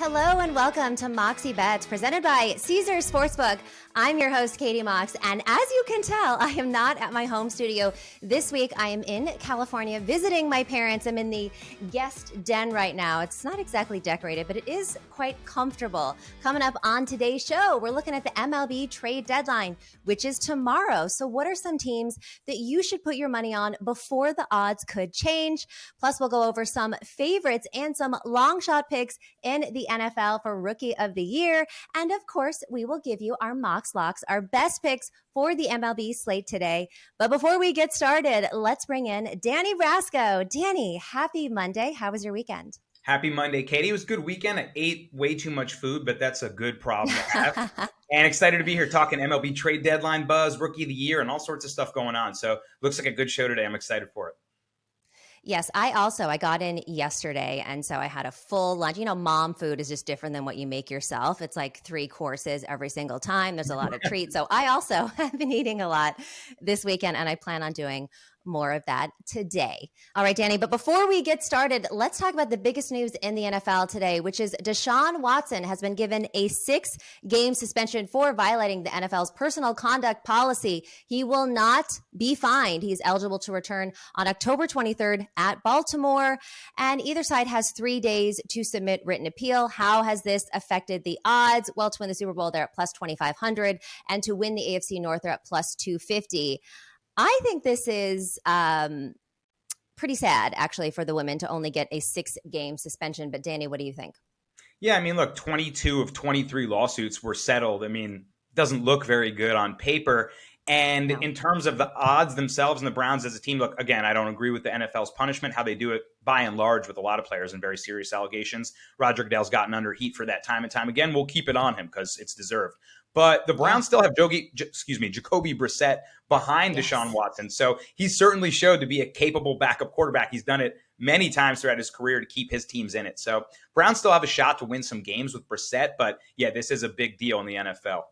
Hello and welcome to Moxie Bets, presented by Caesars Sportsbook. I'm your host, Katie Mox, and as you can tell, I am not at my home studio. This week, I am in California visiting my parents. I'm in the guest den right now. It's not exactly decorated, but it is quite comfortable. Coming up on today's show, we're looking at the MLB trade deadline, which is tomorrow. So what are some teams that you should put your money on before the odds could change? Plus, we'll go over some favorites and some long shot picks in the NFL for Rookie of the Year. And of course, we will give you our Mox Locks, our best picks for the MLB slate today. But before we get started, let's bring in Danny Brasco. Danny, happy Monday. How was your weekend? Happy Monday, Katie. It was a good weekend. I ate way too much food, but that's a good problem to have. And excited to be here talking MLB trade deadline buzz, Rookie of the Year, and all sorts of stuff going on. So looks like a good show today. I'm excited for it. Yes, I got in yesterday, and so I had a full lunch. You know, mom food is just different than what you make yourself. It's like 3 courses every single time. There's a lot of treats. So I also have been eating a lot this weekend, and I plan on doing more of that today. All right, Danny, but before we get started, let's talk about the biggest news in the NFL today, which is Deshaun Watson has been given a 6-game suspension for violating the NFL's personal conduct policy. He will not be fined. He's eligible to return on October 23rd at Baltimore, and either side has 3 days to submit written appeal. How has this affected the odds? Well, to win the Super Bowl, they're at plus 2,500, and to win the AFC North, they're at plus 250. I think this is pretty sad, actually, for the women to only get a 6-game suspension. But Danny, what do you think? Yeah, I mean, look, 22 of 23 lawsuits were settled. I mean, doesn't look very good on paper. And in terms of the odds themselves and the Browns as a team, look, again, I don't agree with the NFL's punishment, how they do it by and large with a lot of players and very serious allegations. Roger Goodell's gotten under heat for that time and time again. We'll keep it on him because it's deserved. But the Browns still have Jacoby Brissett behind Deshaun Watson. So he's certainly showed to be a capable backup quarterback. He's done it many times throughout his career to keep his teams in it. So Browns still have a shot to win some games with Brissett. But yeah, this is a big deal in the NFL.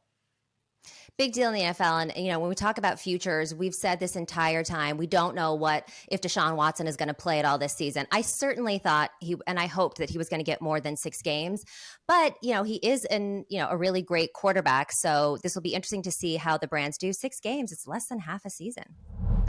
Big deal in the NFL. And, you know, when we talk about futures, we've said this entire time, we don't know if Deshaun Watson is going to play at all this season. I certainly thought and I hoped that he was going to get more than 6 games. But, you know, he is a really great quarterback. So this will be interesting to see how the Browns do. 6 games, it's less than half a season.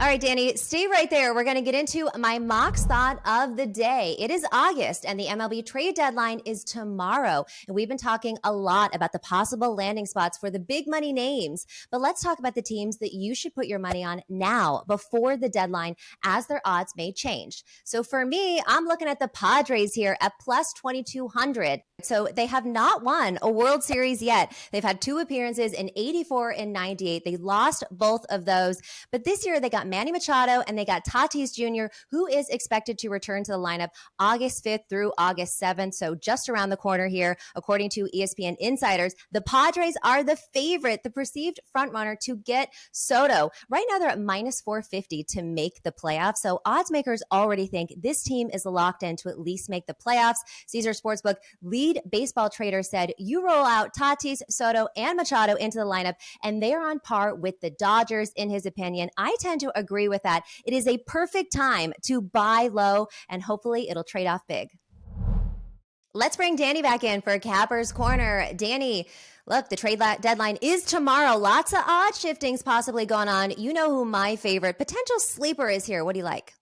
All right, Danny, stay right there. We're going to get into my Mox thought of the day. It is August, and the MLB trade deadline is tomorrow. And we've been talking a lot about the possible landing spots for the big money names. But let's talk about the teams that you should put your money on now before the deadline, as their odds may change. So for me, I'm looking at the Padres here at plus 2,200. So they have not won a World Series yet. They've had 2 appearances in 84 and 98. They lost both of those. But this year they got Manny Machado and they got Tatis Jr., who is expected to return to the lineup August 5th through August 7th. So just around the corner here, according to ESPN insiders, the Padres are the favorite, the perceived frontrunner to get Soto. Right now they're at minus 450 to make the playoffs. So odds makers already think this team is locked in to at least make the playoffs. Caesars Sportsbook lead baseball trader said, you roll out Tatis, Soto, and Machado into the lineup, and they're on par with the Dodgers, in his opinion. I tend to agree with that. It is a perfect time to buy low, and hopefully it'll trade off big. Let's bring Danny back in for Capper's Corner. Danny, look, the trade deadline is tomorrow. Lots of odd shiftings possibly going on. You know who my favorite potential sleeper is here. What do you like?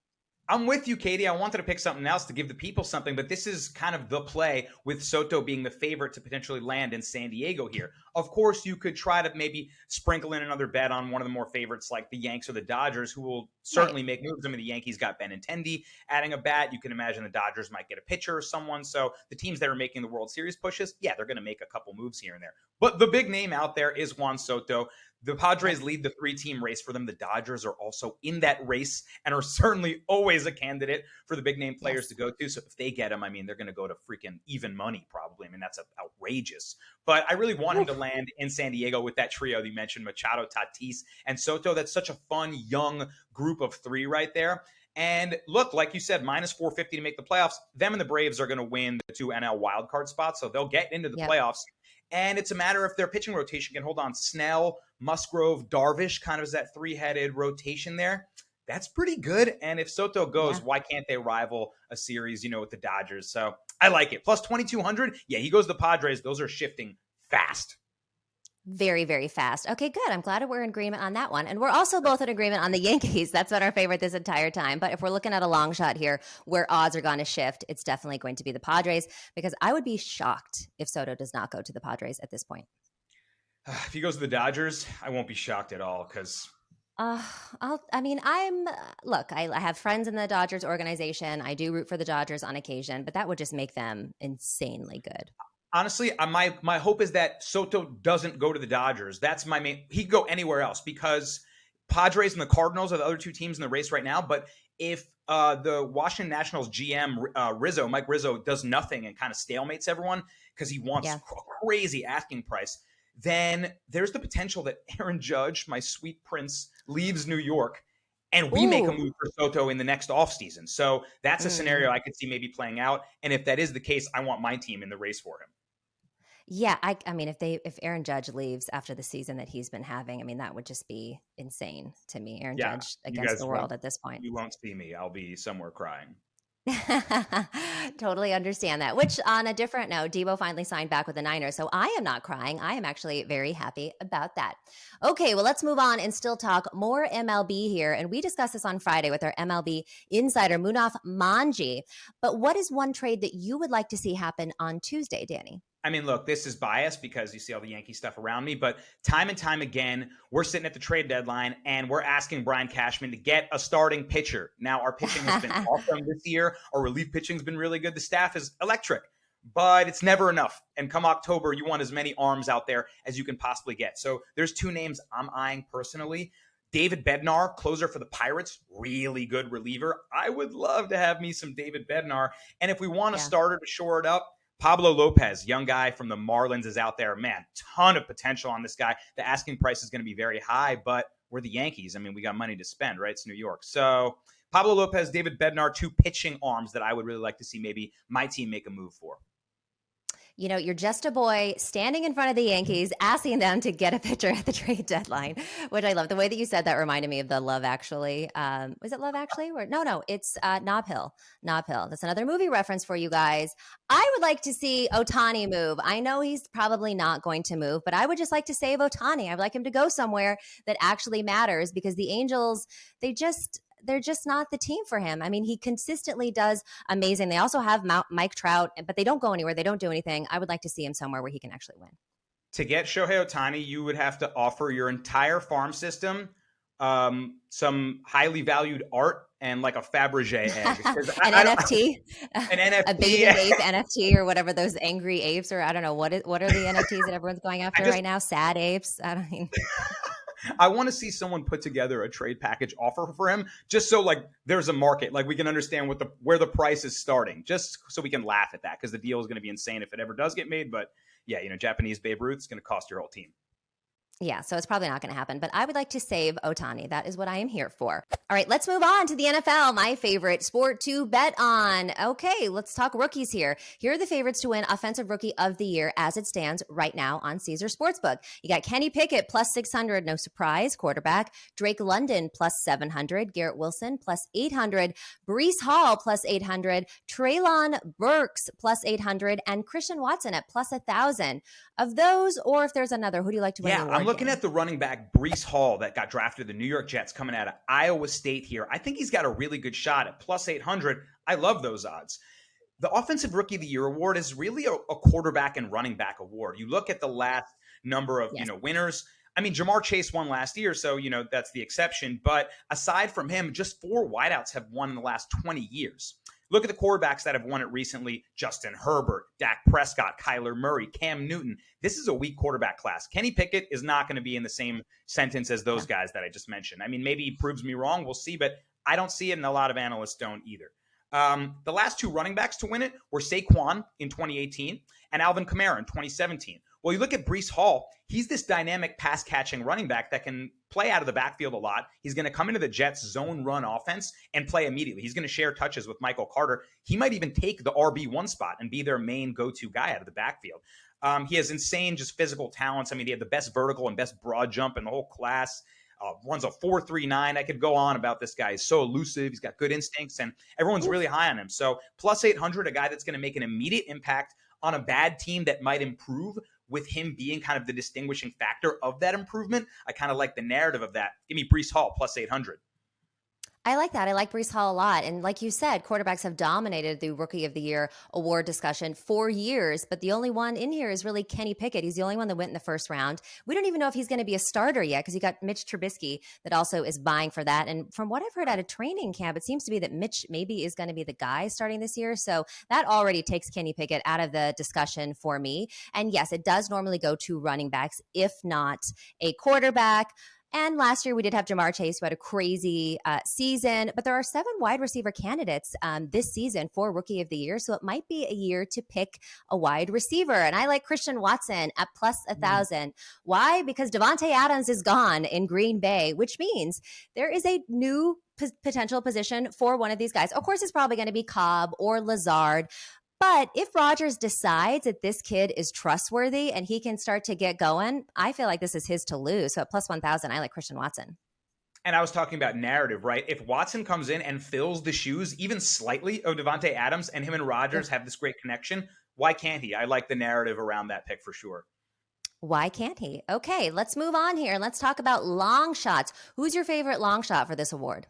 I'm with you, Katie. I wanted to pick something else to give the people something, but this is kind of the play with Soto being the favorite to potentially land in San Diego here. Of course, you could try to maybe sprinkle in another bet on one of the more favorites like the Yanks or the Dodgers, who will certainly make moves. I mean, the Yankees got Benintendi adding a bat. You can imagine the Dodgers might get a pitcher or someone. So the teams that are making the World Series pushes, yeah, they're going to make a couple moves here and there. But the big name out there is Juan Soto. The Padres lead the 3-team race for them. The Dodgers are also in that race and are certainly always a candidate for the big name players to go to. So if they get him, I mean, they're going to go to freaking even money probably. I mean, that's outrageous. But I really want him to land in San Diego with that trio that you mentioned, Machado, Tatis, and Soto. That's such a fun, young group of 3 right there. And look, like you said, minus 450 to make the playoffs. Them and the Braves are going to win the 2 NL wildcard spots, so they'll get into the playoffs. And it's a matter if their pitching rotation can hold on. Snell, Musgrove, Darvish kind of is that 3-headed rotation there. That's pretty good. And if Soto goes, why can't they rival a series, with the Dodgers? So I like it. Plus 2,200. Yeah, he goes to the Padres. Those are shifting fast. Very, very fast. Okay, good. I'm glad we're in agreement on that one. And we're also both in agreement on the Yankees. That's been our favorite this entire time. But if we're looking at a long shot here where odds are going to shift, it's definitely going to be the Padres, because I would be shocked if Soto does not go to the Padres at this point. If he goes to the Dodgers, I won't be shocked at all because look, I have friends in the Dodgers organization. I do root for the Dodgers on occasion, but that would just make them insanely good. honestly, my hope is that Soto doesn't go to the Dodgers. That's my main. He could go anywhere else because Padres and the Cardinals are the other two teams in the race right now. But if the Washington Nationals GM Mike Rizzo does nothing and kind of stalemates everyone because he wants a crazy asking price, then there's the potential that Aaron Judge, my sweet prince, leaves New York and we make a move for Soto in the next offseason. So that's a scenario I could see maybe playing out. And if that is the case, I want my team in the race for him. Yeah, I mean, if Aaron Judge leaves after the season that he's been having, I mean, that would just be insane to me. Aaron Judge against the world at this point. You won't see me. I'll be somewhere crying. Totally understand that. Which, on a different note, Debo finally signed back with the Niners. So I am not crying. I am actually very happy about that. Okay, well, let's move on and still talk more MLB here. And we discussed this on Friday with our MLB insider, Munaf Manji. But what is one trade that you would like to see happen on Tuesday, Danny? I mean, look, this is biased because you see all the Yankee stuff around me, but time and time again, we're sitting at the trade deadline and we're asking Brian Cashman to get a starting pitcher. Now, our pitching has been awesome this year. Our relief pitching has been really good. The staff is electric, but it's never enough. And come October, you want as many arms out there as you can possibly get. So there's two names I'm eyeing personally. David Bednar, closer for the Pirates, really good reliever. I would love to have me some David Bednar. And if we want a starter to shore it up, Pablo Lopez, young guy from the Marlins, is out there. Man, ton of potential on this guy. The asking price is going to be very high, but we're the Yankees. I mean, we got money to spend, right? It's New York. So Pablo Lopez, David Bednar, two pitching arms that I would really like to see maybe my team make a move for. You know, you're just a boy standing in front of the Yankees, asking them to get a pitcher at the trade deadline, which I love. The way that you said that reminded me of the Love Actually. Was it Love Actually? No, it's Nob Hill. Nob Hill. That's another movie reference for you guys. I would like to see Ohtani move. I know he's probably not going to move, but I would just like to save Ohtani. I would like him to go somewhere that actually matters, because the Angels, they're just not the team for him. I mean, he consistently does amazing. They also have Mike Trout, but they don't go anywhere. They don't do anything. I would like to see him somewhere where he can actually win. To get Shohei Ohtani, you would have to offer your entire farm system some highly valued art and like a Fabergé egg. An NFT? An NFT. A baby ape NFT or whatever, those angry apes, or I don't know. What are the NFTs that everyone's going after right now? Sad apes? I don't mean... I want to see someone put together a trade package offer for him, just so like there's a market, like we can understand where the price is starting, just so we can laugh at that, because the deal is going to be insane if it ever does get made. But yeah, Japanese Babe Ruth is going to cost your whole team. Yeah, so it's probably not going to happen, but I would like to save Ohtani. That is what I am here for. All right, let's move on to the NFL, my favorite sport to bet on. Okay, let's talk rookies here. Here are the favorites to win Offensive Rookie of the Year as it stands right now on Caesar Sportsbook. You got Kenny Pickett plus 600, no surprise, quarterback. Drake London plus 700. Garrett Wilson plus 800. Breece Hall plus 800. Treylon Burks plus 800. And Christian Watson at plus 1,000. Of those, or if there's another, who do you like to win the award? I'm looking at the running back Breece Hall that got drafted to the New York Jets coming out of Iowa State here. I think he's got a really good shot at plus 800. I love those odds. The Offensive Rookie of the Year award is really a quarterback and running back award. You look at the last number of winners. I mean, Jamar Chase won last year, so that's the exception. But aside from him, just 4 wideouts have won in the last 20 years. Look at the quarterbacks that have won it recently: Justin Herbert, Dak Prescott, Kyler Murray, Cam Newton. This is a weak quarterback class. Kenny Pickett is not going to be in the same sentence as those guys that I just mentioned. I mean, maybe he proves me wrong. We'll see, but I don't see it, and a lot of analysts don't either. The last 2 running backs to win it were Saquon in 2018 and Alvin Kamara in 2017. Well, you look at Breece Hall, he's this dynamic pass-catching running back that can play out of the backfield a lot. He's going to come into the Jets' zone run offense and play immediately. He's going to share touches with Michael Carter. He might even take the RB1 spot and be their main go-to guy out of the backfield. He has insane just physical talents. I mean, he had the best vertical and best broad jump in the whole class. runs a 4.39. I could go on about this guy. He's so elusive. He's got good instincts, and everyone's really high on him. So plus 800, a guy that's going to make an immediate impact on a bad team that might improve, with him being kind of the distinguishing factor of that improvement. I kind of like the narrative of that. Give me Breece Hall plus 800. I like that. I like Breece Hall a lot. And like you said, quarterbacks have dominated the Rookie of the Year award discussion for years, but the only one in here is really Kenny Pickett. He's the only one that went in the first round. We don't even know if he's going to be a starter yet because you got Mitch Trubisky that also is vying for that. And from what I've heard out of training camp, it seems to be that Mitch maybe is going to be the guy starting this year. So that already takes Kenny Pickett out of the discussion for me. And yes, it does normally go to running backs, if not a quarterback. And last year we did have Jamar Chase, who had a crazy season, but there are 7 wide receiver candidates this season for Rookie of the Year. So it might be a year to pick a wide receiver. And I like Christian Watson at plus 1,000. Why? Because Devontae Adams is gone in Green Bay, which means there is a new potential position for one of these guys. Of course, it's probably going to be Cobb or Lazard. But if Rodgers decides that this kid is trustworthy and he can start to get going, I feel like this is his to lose. So at plus 1,000, I like Christian Watson. And I was talking about narrative, right? If Watson comes in and fills the shoes even slightly of Devontae Adams, and him and Rodgers have this great connection, why can't he? I like the narrative around that pick for sure. Why can't he? Okay, let's move on here. Let's talk about long shots. Who's your favorite long shot for this award?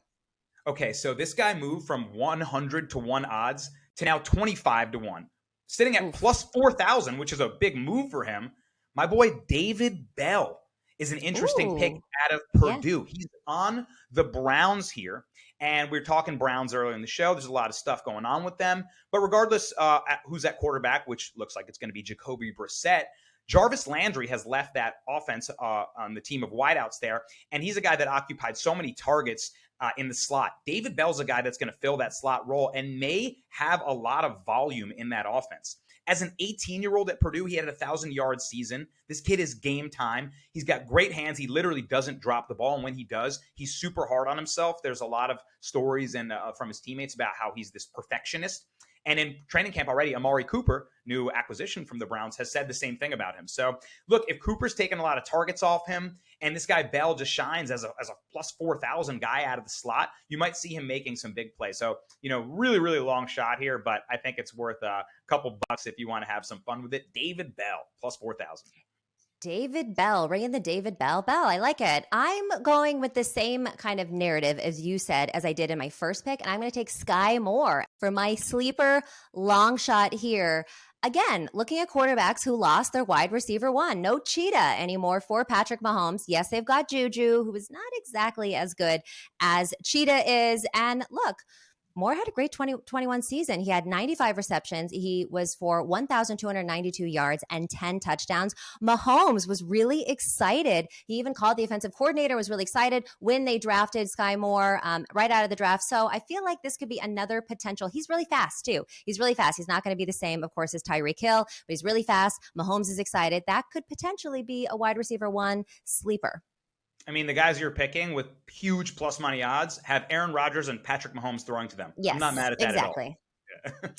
Okay, so this guy moved from 100 to 1 odds to now 25 to 1, sitting at plus 4,000, which is a big move for him. My boy David Bell is an interesting pick out of Purdue. Yeah. He's on the Browns here, and we were talking Browns earlier in the show. There's a lot of stuff going on with them, but regardless who's at quarterback, which looks like it's going to be Jacoby Brissett, Jarvis Landry has left that offense on the team of wideouts there, and he's a guy that occupied so many targets in the slot. David Bell's a guy that's going to fill that slot role and may have a lot of volume in that offense. As an 18-year-old at Purdue, he had a 1,000-yard season. This kid is game time. He's got great hands. He literally doesn't drop the ball, and when he does, he's super hard on himself. There's a lot of stories and from his teammates about how he's this perfectionist. And in training camp already, Amari Cooper, new acquisition from the Browns, has said the same thing about him. So, look, if Cooper's taking a lot of targets off him, and this guy Bell just shines as a plus 4,000 guy out of the slot, you might see him making some big plays. So, really, really long shot here, but I think it's worth a couple bucks if you want to have some fun with it. David Bell, plus 4,000. David Bell, ringing the David Bell bell. I like it. I'm going with the same kind of narrative as you said, as I did in my first pick, and I'm going to take Sky Moore for my sleeper long shot here. Again, looking at quarterbacks who lost their wide receiver one. No Cheetah anymore for Patrick Mahomes. Yes, they've got Juju, who is not exactly as good as Cheetah is. And look, Moore had a great 2021 season. He had 95 receptions. He was for 1,292 yards and 10 touchdowns. Mahomes was really excited. He even called the offensive coordinator, was really excited when they drafted Sky Moore right out of the draft. So I feel like this could be another potential. He's really fast, too. He's really fast. He's not going to be the same, of course, as Tyreek Hill, but he's really fast. Mahomes is excited. That could potentially be a wide receiver one sleeper. I mean, the guys you're picking with huge plus money odds have Aaron Rodgers and Patrick Mahomes throwing to them. Yes, I'm not mad at that exactly. at all.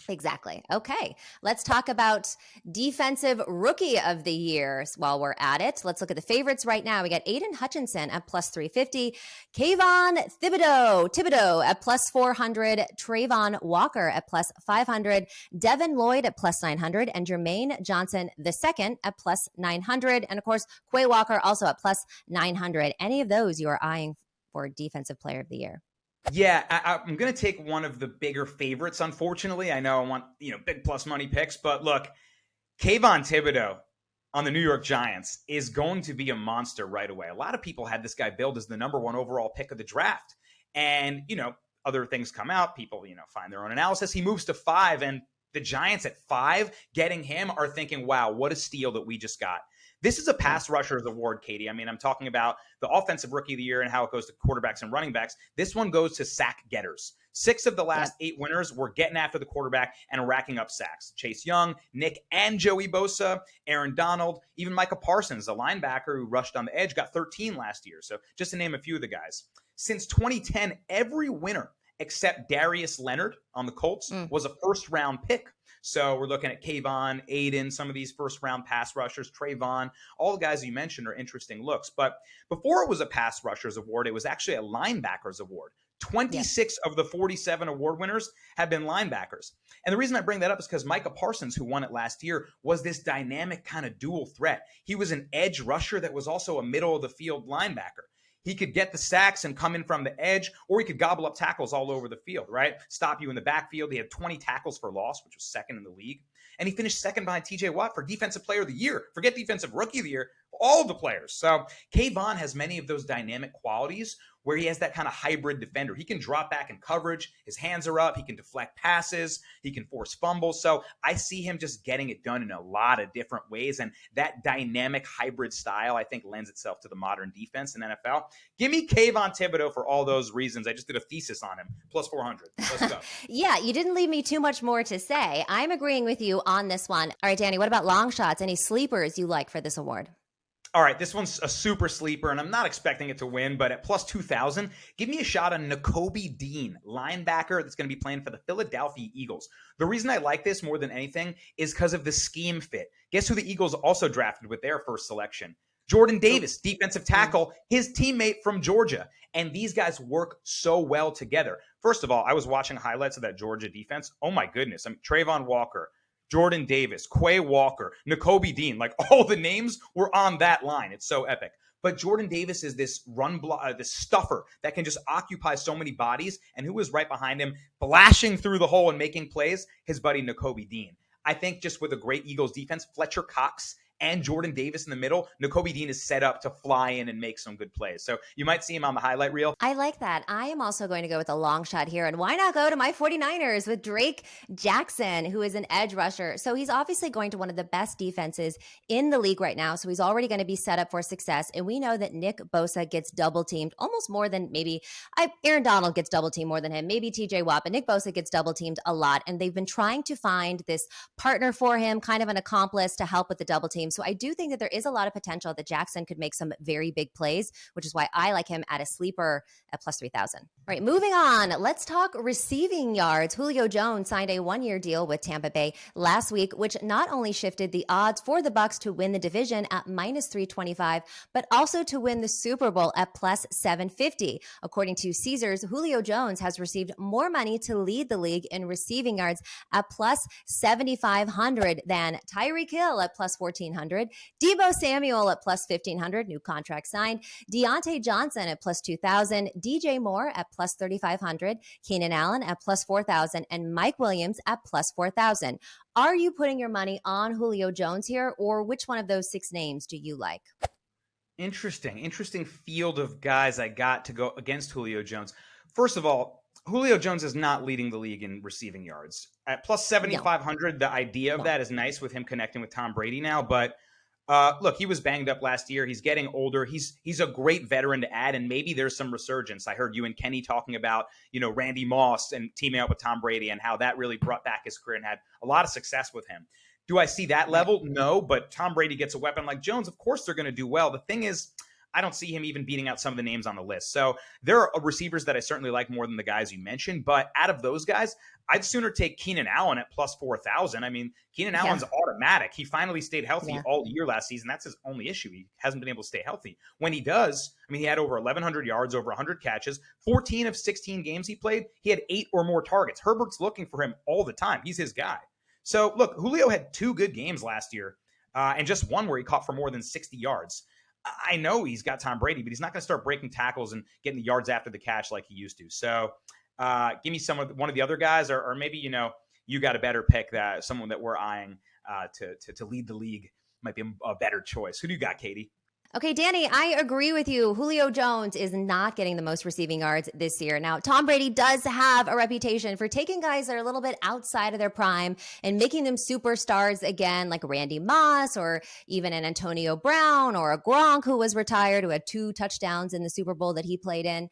Exactly. Okay. Let's talk about defensive rookie of the year while we're at it. Let's look at the favorites right now. We got Aiden Hutchinson at plus 350, Kayvon Thibodeau at plus 400, Trayvon Walker at plus 500, Devin Lloyd at plus 900, and Jermaine Johnson II at plus 900. And of course, Quay Walker also at plus 900. Any of those you are eyeing for defensive player of the year? Yeah, I'm going to take one of the bigger favorites, unfortunately. I know I want, big plus money picks, but look, Kayvon Thibodeau on the New York Giants is going to be a monster right away. A lot of people had this guy billed as the number 1 overall pick of the draft. And, other things come out. People, find their own analysis. He moves to 5, and the Giants at 5 getting him are thinking, wow, what a steal that we just got. This is a pass rushers award, Katie. I mean, I'm talking about the offensive rookie of the year and how it goes to quarterbacks and running backs. This one goes to sack getters. 6 of the last 8 winners were getting after the quarterback and racking up sacks. Chase Young, Nick and Joey Bosa, Aaron Donald, even Micah Parsons, a linebacker who rushed on the edge, got 13 last year. So just to name a few of the guys. Since 2010, every winner except Darius Leonard on the Colts was a first-round pick. So we're looking at Kayvon, Aiden, some of these first-round pass rushers, Trayvon, all the guys you mentioned are interesting looks. But before it was a pass rushers award, it was actually a linebackers award. 26 of the 47 award winners have been linebackers. And the reason I bring that up is because Micah Parsons, who won it last year, was this dynamic kind of dual threat. He was an edge rusher that was also a middle of the field linebacker. He could get the sacks and come in from the edge, or he could gobble up tackles all over the field, right? Stop you in the backfield. He had 20 tackles for loss, which was second in the league. And he finished second behind TJ Watt for Defensive Player of the Year. Forget Defensive Rookie of the Year, all of the players. So Kayvon has many of those dynamic qualities where he has that kind of hybrid defender. He can drop back in coverage. His hands are up. He can deflect passes. He can force fumbles. So I see him just getting it done in a lot of different ways. And that dynamic hybrid style, I think, lends itself to the modern defense in NFL. Give me Kayvon Thibodeau for all those reasons. I just did a thesis on him. Plus 400. Let's go. Yeah, you didn't leave me too much more to say. I'm agreeing with you on this one. All right, Danny, what about long shots? Any sleepers you like for this award? All right, this one's a super sleeper, and I'm not expecting it to win, but at plus 2,000, give me a shot on Nakobe Dean, linebacker that's going to be playing for the Philadelphia Eagles. The reason I like this more than anything is because of the scheme fit. Guess who the Eagles also drafted with their first selection? Jordan Davis, defensive tackle, his teammate from Georgia. And these guys work so well together. First of all, I was watching highlights of that Georgia defense. Oh, my goodness. Trayvon Walker, Jordan Davis, Quay Walker, Nakobe Dean, like all the names were on that line. It's so epic. But Jordan Davis is this this stuffer that can just occupy so many bodies. And who was right behind him, flashing through the hole and making plays? His buddy Nakobe Dean. I think just with a great Eagles defense, Fletcher Cox and Jordan Davis in the middle, Nakobe Dean is set up to fly in and make some good plays. So you might see him on the highlight reel. I like that. I am also going to go with a long shot here. And why not go to my 49ers with Drake Jackson, who is an edge rusher? So he's obviously going to one of the best defenses in the league right now. So he's already going to be set up for success. And we know that Nick Bosa gets double teamed almost more than Aaron Donald gets double teamed more than him, maybe TJ Watt, but Nick Bosa gets double teamed a lot. And they've been trying to find this partner for him, kind of an accomplice to help with the double team. So I do think that there is a lot of potential that Jackson could make some very big plays, which is why I like him at a sleeper at plus 3,000. All right, moving on. Let's talk receiving yards. Julio Jones signed a one-year deal with Tampa Bay last week, which not only shifted the odds for the Bucs to win the division at minus 325, but also to win the Super Bowl at plus 750. According to Caesars, Julio Jones has received more money to lead the league in receiving yards at plus 7,500 than Tyreek Hill at plus 1,400, Deebo Samuel at plus 1,500, new contract signed, Deontay Johnson at plus 2,000, DJ Moore at plus 3,500, Keenan Allen at plus 4,000, and Mike Williams at plus 4,000. Are you putting your money on Julio Jones here, or which one of those six names do you like? Interesting field of guys I got to go against Julio Jones. First of all, Julio Jones is not leading the league in receiving yards. At plus 7,500, the idea of that is nice with him connecting with Tom Brady now, but look, he was banged up last year. He's getting older. He's a great veteran to add, and maybe there's some resurgence. I heard you and Kenny talking about, Randy Moss and teaming up with Tom Brady and how that really brought back his career and had a lot of success with him. Do I see that level? No, but Tom Brady gets a weapon like Jones. Of course they're going to do well. The thing is, I don't see him even beating out some of the names on the list. So there are receivers that I certainly like more than the guys you mentioned. But out of those guys, I'd sooner take Keenan Allen at plus 4,000. I mean, Keenan Allen's automatic. He finally stayed healthy all year last season. That's his only issue. He hasn't been able to stay healthy. When he does, he had over 1,100 yards, over 100 catches, 14 of 16 games he played. He had 8 or more targets. Herbert's looking for him all the time. He's his guy. So look, Julio had 2 good games last year and just one where he caught for more than 60 yards. I know he's got Tom Brady, but he's not going to start breaking tackles and getting the yards after the catch like he used to. So give me one of the other guys, or maybe, you got a better pick, that someone that we're eyeing to lead the league might be a better choice. Who do you got, Katie? Okay, Danny, I agree with you. Julio Jones is not getting the most receiving yards this year. Now, Tom Brady does have a reputation for taking guys that are a little bit outside of their prime and making them superstars again, like Randy Moss or even an Antonio Brown or a Gronk who was retired, who had 2 touchdowns in the Super Bowl that he played in.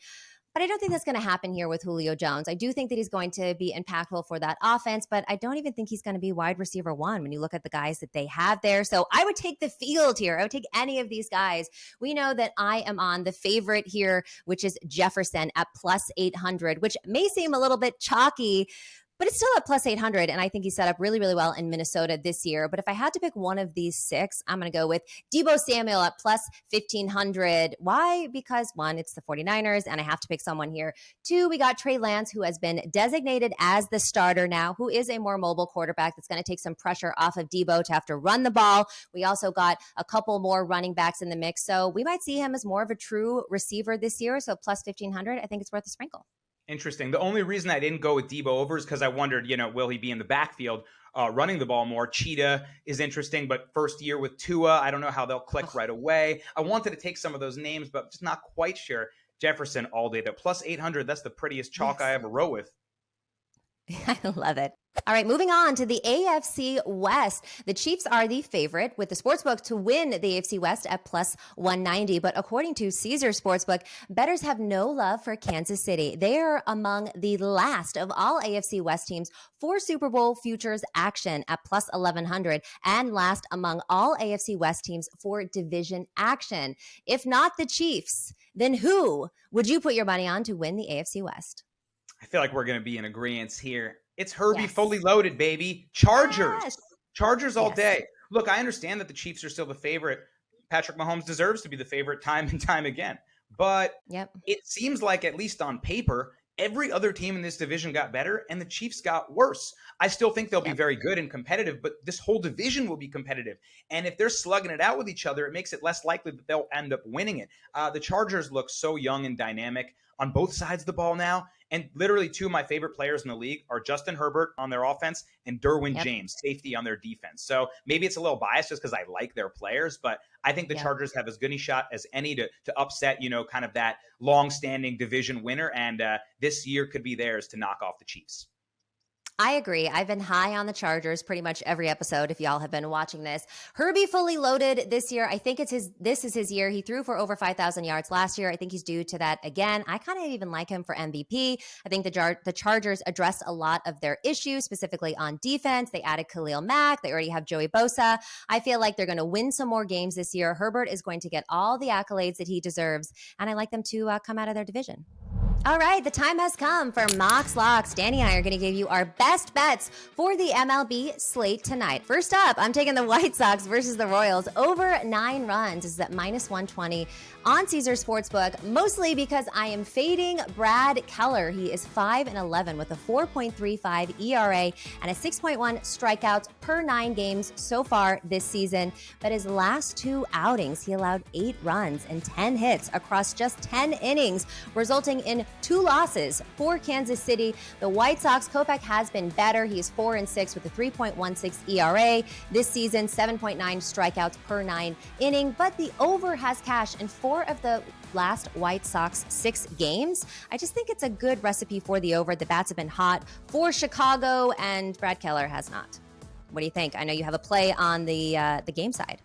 But I don't think that's going to happen here with Julio Jones. I do think that he's going to be impactful for that offense, but I don't even think he's going to be wide receiver 1 when you look at the guys that they have there. So I would take the field here. I would take any of these guys. We know that I am on the favorite here, which is Jefferson at plus 800, which may seem a little bit chalky, but it's still at plus 800. And I think he's set up really, really well in Minnesota this year. But if I had to pick one of these six, I'm going to go with Deebo Samuel at plus 1500. Why? Because one, it's the 49ers, and I have to pick someone here. Two, we got Trey Lance, who has been designated as the starter now, who is a more mobile quarterback that's going to take some pressure off of Deebo to have to run the ball. We also got a couple more running backs in the mix. So we might see him as more of a true receiver this year. So plus 1500, I think it's worth a sprinkle. Interesting. The only reason I didn't go with Deebo over is because I wondered, will he be in the backfield running the ball more? Cheetah is interesting, but first year with Tua, I don't know how they'll click right away. I wanted to take some of those names, but just not quite sure. Jefferson all day, though. Plus 800, that's the prettiest chalk I ever wrote with. I love it. All right, moving on to the AFC West. The Chiefs are the favorite with the sportsbook to win the AFC West at plus 190. But according to Caesar Sportsbook, bettors have no love for Kansas City. They are among the last of all AFC West teams for Super Bowl futures action at plus 1100 and last among all AFC West teams for division action. If not the Chiefs, then who would you put your money on to win the AFC West? I feel like we're going to be in agreement here. It's Herbie fully loaded, baby. Chargers. Yes. Chargers all day. Look, I understand that the Chiefs are still the favorite. Patrick Mahomes deserves to be the favorite time and time again. But it seems like, at least on paper, every other team in this division got better and the Chiefs got worse. I still think they'll be very good and competitive, but this whole division will be competitive. And if they're slugging it out with each other, it makes it less likely that they'll end up winning it. The Chargers look so young and dynamic on both sides of the ball now. And literally two of my favorite players in the league are Justin Herbert on their offense and Derwin James, safety, on their defense. So maybe it's a little biased just because I like their players, but I think the Chargers have as good a shot as any to upset, kind of that long-standing division winner. And this year could be theirs to knock off the Chiefs. I agree. I've been high on the Chargers pretty much every episode, if y'all have been watching this. Herbie fully loaded this year. I think this is his year. He threw for over 5,000 yards last year. I think he's due to that again. I kind of even like him for MVP. I think the Chargers addressed a lot of their issues, specifically on defense. They added Khalil Mack. They already have Joey Bosa. I feel like they're going to win some more games this year. Herbert is going to get all the accolades that he deserves, and I like them to come out of their division. All right, the time has come for Mox Locks. Danny and I are going to give you our best bets for the MLB slate tonight. First up, I'm taking the White Sox versus the Royals over 9 runs. This is at minus 120 on Caesar Sportsbook, mostly because I am fading Brad Keller. He is 5-11 with a 4.35 ERA and a 6.1 strikeouts per 9 games so far this season. But his last 2 outings, he allowed 8 runs and 10 hits across just 10 innings, resulting in 2 losses for Kansas City. The White Sox, Kopech has been better. He is 4-6 with a 3.16 ERA this season, 7.9 strikeouts per 9 inning. But the over has cashed in 4 of the last White Sox 6 games. I just think it's a good recipe for the over. The bats have been hot for Chicago, and Brad Keller has not. What do you think? I know you have a play on the game side.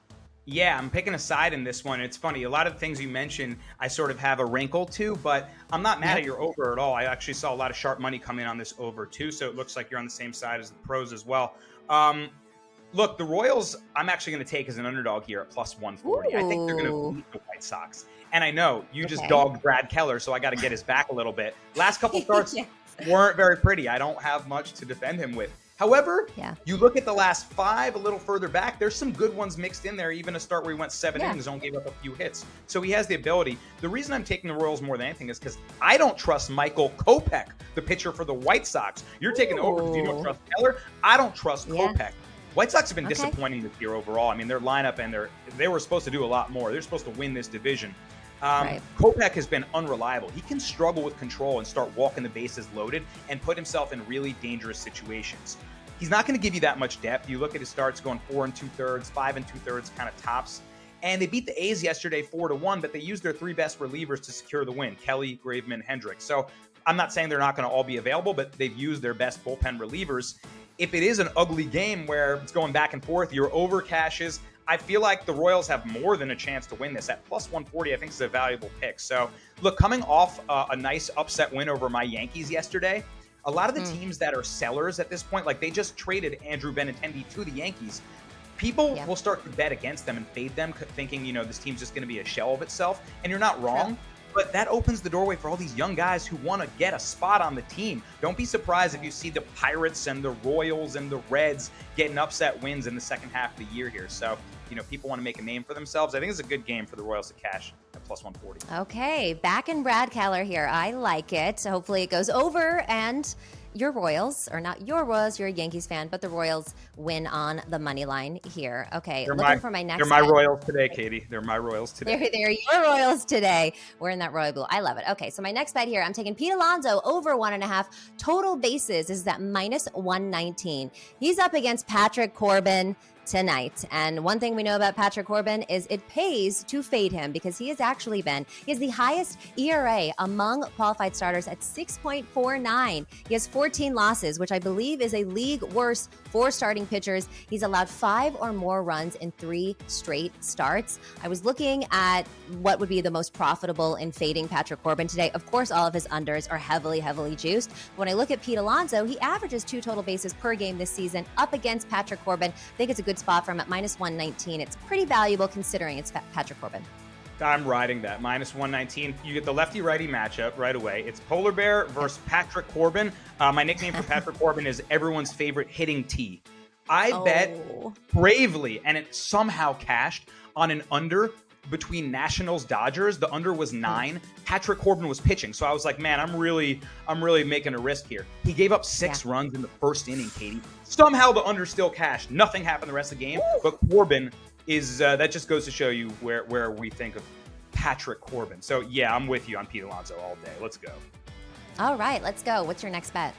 Yeah, I'm picking a side in this one. It's funny. A lot of the things you mentioned, I sort of have a wrinkle to, but I'm not mad at your over at all. I actually saw a lot of sharp money come in on this over too, so it looks like you're on the same side as the pros as well. Look, the Royals, I'm actually going to take as an underdog here at plus 140. Ooh. I think they're going to beat the White Sox. And I know you just dogged Brad Keller, so I got to get his back a little bit. Last couple starts weren't very pretty. I don't have much to defend him with. However, you look at the last 5 a little further back, there's some good ones mixed in there, even a start where he went 7 innings, only gave up a few hits. So he has the ability. The reason I'm taking the Royals more than anything is because I don't trust Michael Kopech, the pitcher for the White Sox. You're taking over because you don't trust Keller. I don't trust Kopech. White Sox have been disappointing this year overall. I mean, their lineup and they were supposed to do a lot more. They're supposed to win this division. Kopech has been unreliable. He can struggle with control and start walking the bases loaded and put himself in really dangerous situations. He's not going to give you that much depth. You look at his starts going 4 2/3, 5 2/3 kind of tops. And they beat the A's yesterday 4-1, but they used their 3 best relievers to secure the win, Kelly, Graveman, Hendricks. So I'm not saying they're not going to all be available, but they've used their best bullpen relievers. If it is an ugly game where it's going back and forth, your over cashes, I feel like the Royals have more than a chance to win this. At plus 140, I think is a valuable pick. So, look, coming off a nice upset win over my Yankees yesterday, a lot of the teams that are sellers at this point, like they just traded Andrew Benintendi to the Yankees, people will start to bet against them and fade them, thinking, this team's just going to be a shell of itself. And you're not wrong. But that opens the doorway for all these young guys who want to get a spot on the team. Don't be surprised if you see the Pirates and the Royals and the Reds getting upset wins in the second half of the year here. So, people want to make a name for themselves. I think it's a good game for the Royals to cash at plus 140. Okay, back in Brad Keller here. I like it. Hopefully it goes over and your Royals, or not your Royals, you're a Yankees fan, but the Royals win on the money line here. Okay, looking for my next They're my bet. Royals today, Katie. They're my Royals today. They're your Royals today. We're in that royal blue. I love it. Okay, so my next bet here, I'm taking Pete Alonso over 1.5. Total bases is at minus 119. He's up against Patrick Corbin tonight. And one thing we know about Patrick Corbin is it pays to fade him because he has the highest ERA among qualified starters at 6.49. He has 14 losses, which I believe is a league worst for starting pitchers. He's allowed 5 or more runs in 3 straight starts. I was looking at what would be the most profitable in fading Patrick Corbin today. Of course, all of his unders are heavily juiced. When I look at Pete Alonso, he averages 2 total bases per game this season up against Patrick Corbin. I think it's a good spot for him at minus 119. It's pretty valuable considering it's Patrick Corbin. I'm riding that. Minus 119. You get the lefty-righty matchup right away. It's Polar Bear versus Patrick Corbin. My nickname for Patrick Corbin is everyone's favorite hitting T. I bet bravely, and it somehow cashed on an under between Nationals-Dodgers. The under was 9. Patrick Corbin was pitching. So I was like, man, I'm really making a risk here. He gave up 6 runs in the first inning, Katie. Somehow the under still cashed. Nothing happened the rest of the game. But Corbin is, that just goes to show you where we think of Patrick Corbin. So yeah, I'm with you on Pete Alonso all day. Let's go. All right, let's go. What's your next bet?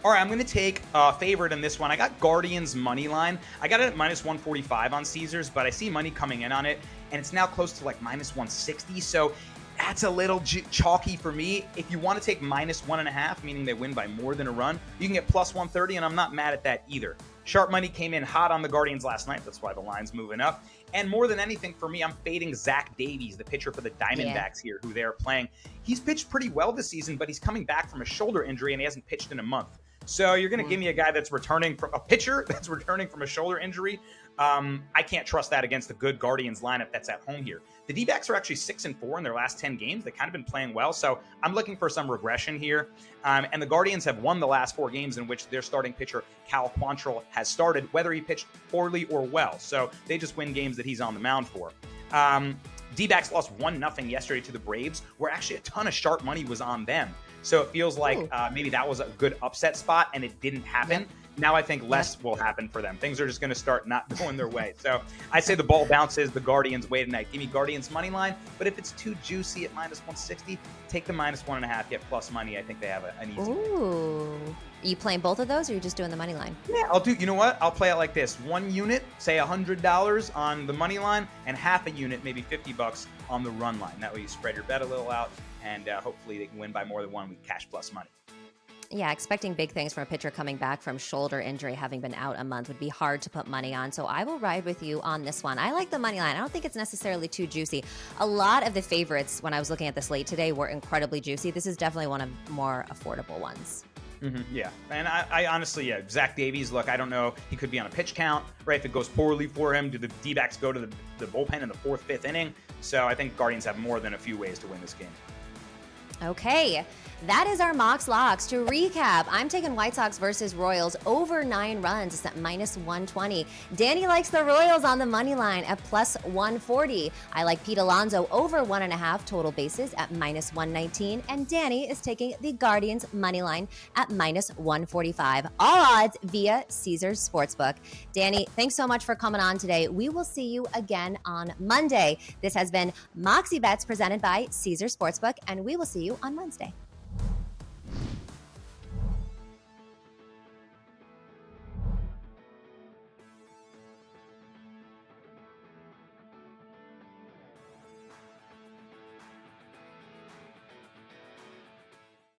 All right, I'm going to take a favorite in this one. I got Guardians money line. I got it at minus 145 on Caesars, but I see money coming in on it, and it's now close to like minus 160. So that's a little chalky for me. If you want to take minus 1.5, meaning they win by more than a run, you can get plus 130, and I'm not mad at that either. Sharp money came in hot on the Guardians last night. That's why the line's moving up. And more than anything for me, I'm fading Zach Davies, the pitcher for the Diamondbacks here, who they're playing. He's pitched pretty well this season, but he's coming back from a shoulder injury, and he hasn't pitched in a month. So you're going to give me a guy that's returning from a pitcher that's returning from a shoulder injury. I can't trust that against the good Guardians lineup that's at home here. The D-backs are actually 6-4 in their last 10 games. They've kind of been playing well. So I'm looking for some regression here. And the Guardians have won the last 4 games in which their starting pitcher, Cal Quantrill, has started, whether he pitched poorly or well. So they just win games that he's on the mound for. D-backs lost 1-0 yesterday to the Braves, where actually a ton of sharp money was on them. So it feels like maybe that was a good upset spot and it didn't happen. Yep. Now I think less will happen for them. Things are just going to start not going their way. So I say the ball bounces the Guardians way tonight. Give me Guardians money line. But if it's too juicy at minus 160, take the minus 1.5, get plus money. I think they have an easy Ooh. Are you playing both of those or are you just doing the money line? Yeah, I'll do, you know what? I'll play it like this. 1 unit, say $100 on the money line, and half a unit, maybe $50 on the run line. That way you spread your bet a little out, and hopefully they can win by more than 1 with cash plus money. Yeah, expecting big things from a pitcher coming back from shoulder injury, having been out a month, would be hard to put money on. So I will ride with you on this one. I like the money line. I don't think it's necessarily too juicy. A lot of the favorites, when I was looking at the slate today, were incredibly juicy. This is definitely one of more affordable ones. Yeah, and I honestly, Zach Davies, look, I don't know. He could be on a pitch count, right? If it goes poorly for him, do the D-backs go to the bullpen in the 4th, 5th inning? So I think Guardians have more than a few ways to win this game. Okay, that is our Mox Locks. To recap, I'm taking White Sox versus Royals over 9 runs. It's at minus 120. Danny likes the Royals on the money line at plus 140. I like Pete Alonso over 1.5 total bases at minus 119. And Danny is taking the Guardians money line at minus 145. All odds via Caesars Sportsbook. Danny, thanks so much for coming on today. We will see you again on Monday. This has been Moxie Bets presented by Caesars Sportsbook, and we will see you on Wednesday.